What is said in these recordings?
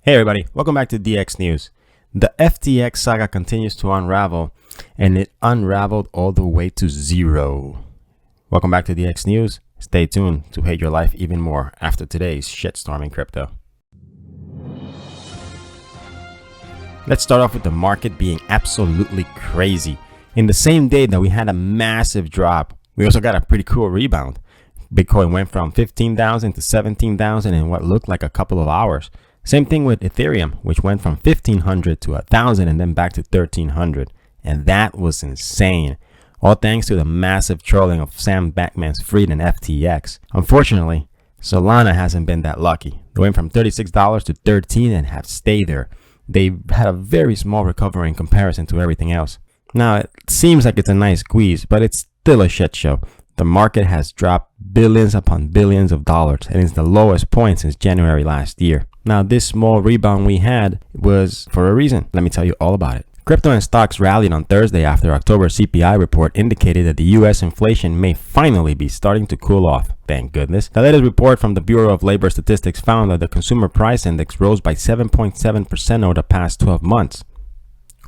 Hey everybody, welcome back to DX News. The FTX saga continues to unravel, and it unraveled all the way to zero. Welcome back to DX News. Stay tuned to hate your life even more after today's shitstorm in crypto. Let's start off with the market being absolutely crazy. In the same day that we had a massive drop, we also got a pretty cool rebound. Bitcoin went from 15,000 to 17,000 in what looked like a couple of hours. Same thing with Ethereum, which went from 1,500 to 1,000 and then back to 1,300. And that was insane. All thanks to the massive trolling of Sam Bankman's Fried and FTX. Unfortunately, Solana hasn't been that lucky. They went from $36 to $13 and have stayed there. They've had a very small recovery in comparison to everything else. Now, it seems like it's a nice squeeze, but it's still a shit show. The market has dropped billions upon billions of dollars and is the lowest point since January last year. Now, this small rebound we had was for a reason. Let me tell you all about it. Crypto and stocks rallied on Thursday after October CPI report indicated that the US inflation may finally be starting to cool off. Thank goodness. The latest report from the Bureau of Labor Statistics found that the consumer price index rose by 7.7% over the past 12 months.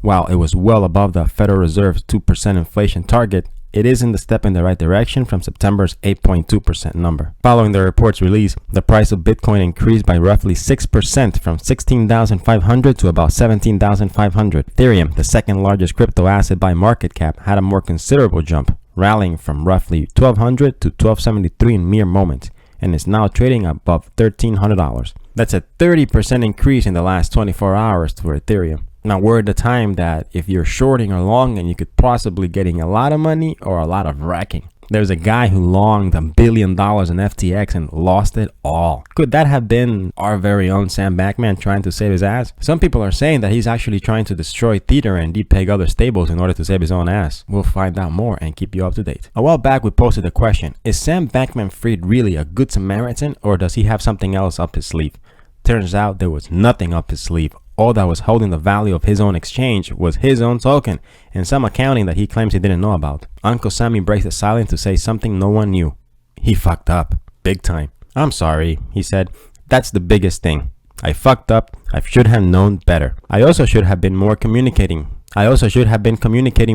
While it was well above the Federal Reserve's 2% inflation target, it isn't a step in the right direction from September's 8.2% number. Following the report's release, the price of Bitcoin increased by roughly 6% from 16,500 to about 17,500. Ethereum, the second largest crypto asset by market cap, had a more considerable jump, rallying from roughly 1,200 to 1,273 in mere moments, and is now trading above $1,300. That's a 30% increase in the last 24 hours for Ethereum. Now, we're at the time that if you're shorting or longing, you could possibly getting a lot of money or a lot of wrecking. There's a guy who longed $1 billion in FTX and lost it all. Could that have been our very own Sam Bankman trying to save his ass? Some people are saying that he's actually trying to destroy THETA and depeg other stables in order to save his own ass. We'll find out more and keep you up to date. A while back, we posted the question, is Sam Bankman-Fried really a good Samaritan, or does he have something else up his sleeve? Turns out there was nothing up his sleeve. All that was holding the value of his own exchange was his own token and some accounting that he claims he didn't know about. Uncle Sammy breaks the silence to say something no one knew. He fucked up. Big time. I'm sorry, he said. That's the biggest thing. I fucked up. I should have known better. I also should have been communicating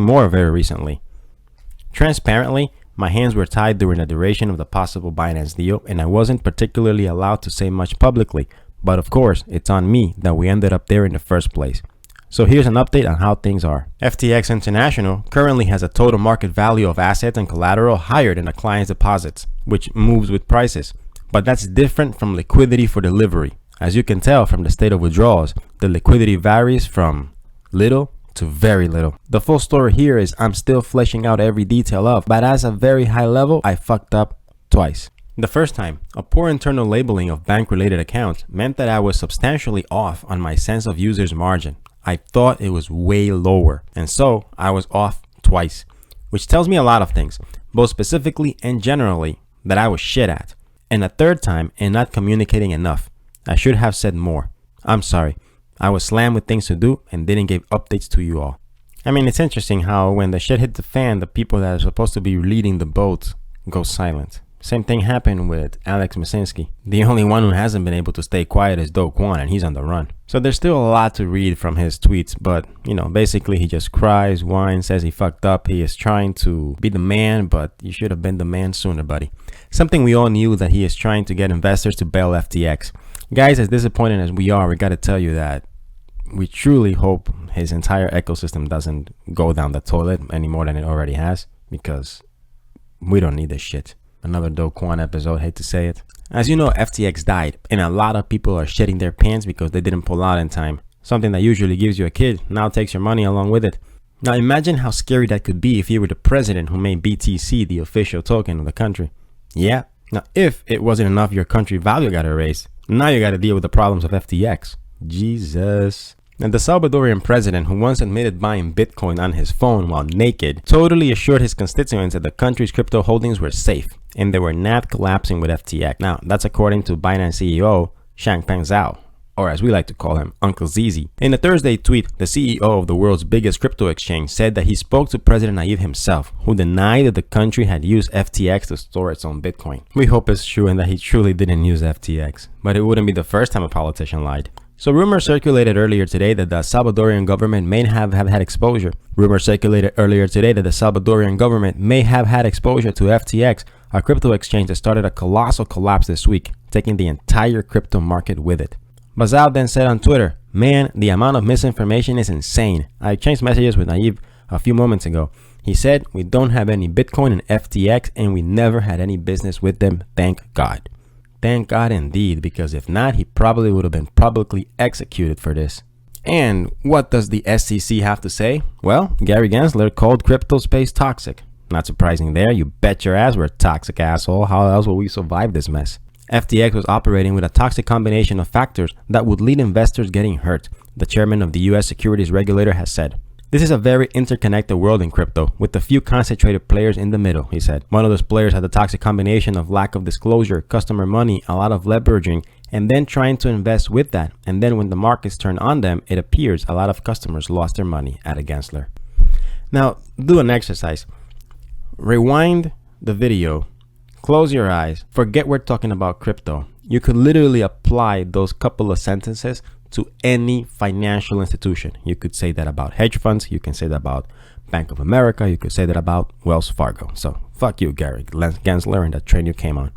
more very recently. Transparently, my hands were tied during the duration of the possible Binance deal, and I wasn't particularly allowed to say much publicly. But of course, it's on me that we ended up there in the first place. So here's an update on how things are. FTX International currently has a total market value of assets and collateral higher than a client's deposits, which moves with prices. But that's different from liquidity for delivery. As you can tell from the state of withdrawals, the liquidity varies from little to very little. The full story here is I'm still fleshing out every detail of, but as a very high level, I fucked up twice. The first time, a poor internal labeling of bank-related accounts meant that I was substantially off on my sense of user's margin. I thought it was way lower, and so I was off twice, which tells me a lot of things, both specifically and generally, that I was shit at. And a third time, in not communicating enough. I should have said more. I'm sorry. I was slammed with things to do and didn't give updates to you all. I mean, it's interesting how when the shit hit the fan, the people that are supposed to be leading the boat go silent. Same thing happened with Alex Masinski. The only one who hasn't been able to stay quiet is Do Kwon, and he's on the run. So there's still a lot to read from his tweets, but, basically he just cries, whines, says he fucked up. He is trying to be the man, but you should have been the man sooner, buddy. Something we all knew, that he is trying to get investors to bail FTX. Guys, as disappointed as we are, we got to tell you that we truly hope his entire ecosystem doesn't go down the toilet any more than it already has, because we don't need this shit. Another Do Kwon episode, hate to say it. As you know, FTX died, and a lot of people are shitting their pants because they didn't pull out in time. Something that usually gives you a kid now takes your money along with it. Now imagine how scary that could be if you were the president who made BTC the official token of the country. Yeah, now if it wasn't enough your country value got erased, now you got to deal with the problems of FTX. Jesus. And the Salvadorian president, who once admitted buying Bitcoin on his phone while naked, totally assured his constituents that the country's crypto holdings were safe and they were not collapsing with FTX. Now, that's according to Binance CEO Changpeng Zhao, or as we like to call him, Uncle ZZ. In a Thursday tweet, the CEO of the world's biggest crypto exchange said that he spoke to President Nayib himself, who denied that the country had used FTX to store its own Bitcoin. We hope it's true and that he truly didn't use FTX, but it wouldn't be the first time a politician lied. So rumors circulated earlier today that the Salvadorian government may have had exposure. Rumors circulated earlier today that the Salvadorian government may have had exposure to FTX, a crypto exchange that started a colossal collapse this week, taking the entire crypto market with it. Bazal then said on Twitter, "Man, the amount of misinformation is insane. I exchanged messages with Naive a few moments ago. He said, we don't have any Bitcoin in FTX and we never had any business with them, thank God." Thank God indeed, because if not, he probably would have been publicly executed for this. And what does the SEC have to say? Well, Gary Gensler called crypto space toxic. Not surprising there, you bet your ass we're a toxic asshole. How else will we survive this mess? FTX was operating with a toxic combination of factors that would lead investors getting hurt, the chairman of the US securities regulator has said. This is a very interconnected world in crypto, with a few concentrated players in the middle, he said. One of those players had the toxic combination of lack of disclosure, customer money, a lot of leveraging, and then trying to invest with that. And then when the markets turn on them, it appears a lot of customers lost their money, added Gensler. Now, do an exercise. Rewind the video, close your eyes, forget we're talking about crypto. You could literally apply those couple of sentences to any financial institution. You could say that about hedge funds. You can say that about Bank of America. You could say that about Wells Fargo. So fuck you, Gary Gensler, and the train you came on.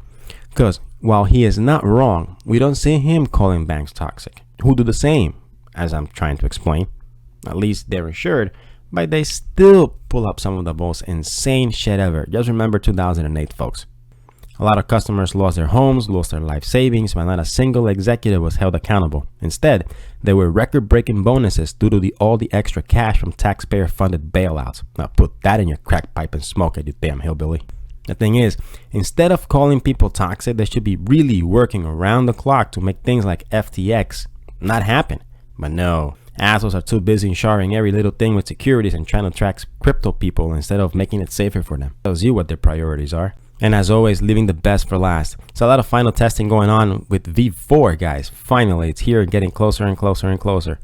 Because while he is not wrong, we don't see him calling banks toxic, who do the same, as I'm trying to explain. At least they're insured, but they still pull up some of the most insane shit ever. Just remember 2008, folks. A lot of customers lost their homes, lost their life savings, but not a single executive was held accountable. Instead, there were record-breaking bonuses due to all the extra cash from taxpayer-funded bailouts. Now put that in your crack pipe and smoke it, you damn hillbilly. The thing is, instead of calling people toxic, they should be really working around the clock to make things like FTX not happen. But no, assholes are too busy sharing every little thing with securities and trying to track crypto people instead of making it safer for them. Tells you what their priorities are. And as always, leaving the best for last. So a lot of final testing going on with V4, guys. Finally, it's here, getting closer and closer and closer.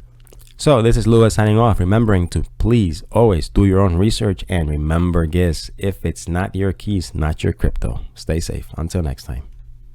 So this is Lewis signing off, remembering to please always do your own research and remember this, if it's not your keys, not your crypto. Stay safe. Until next time.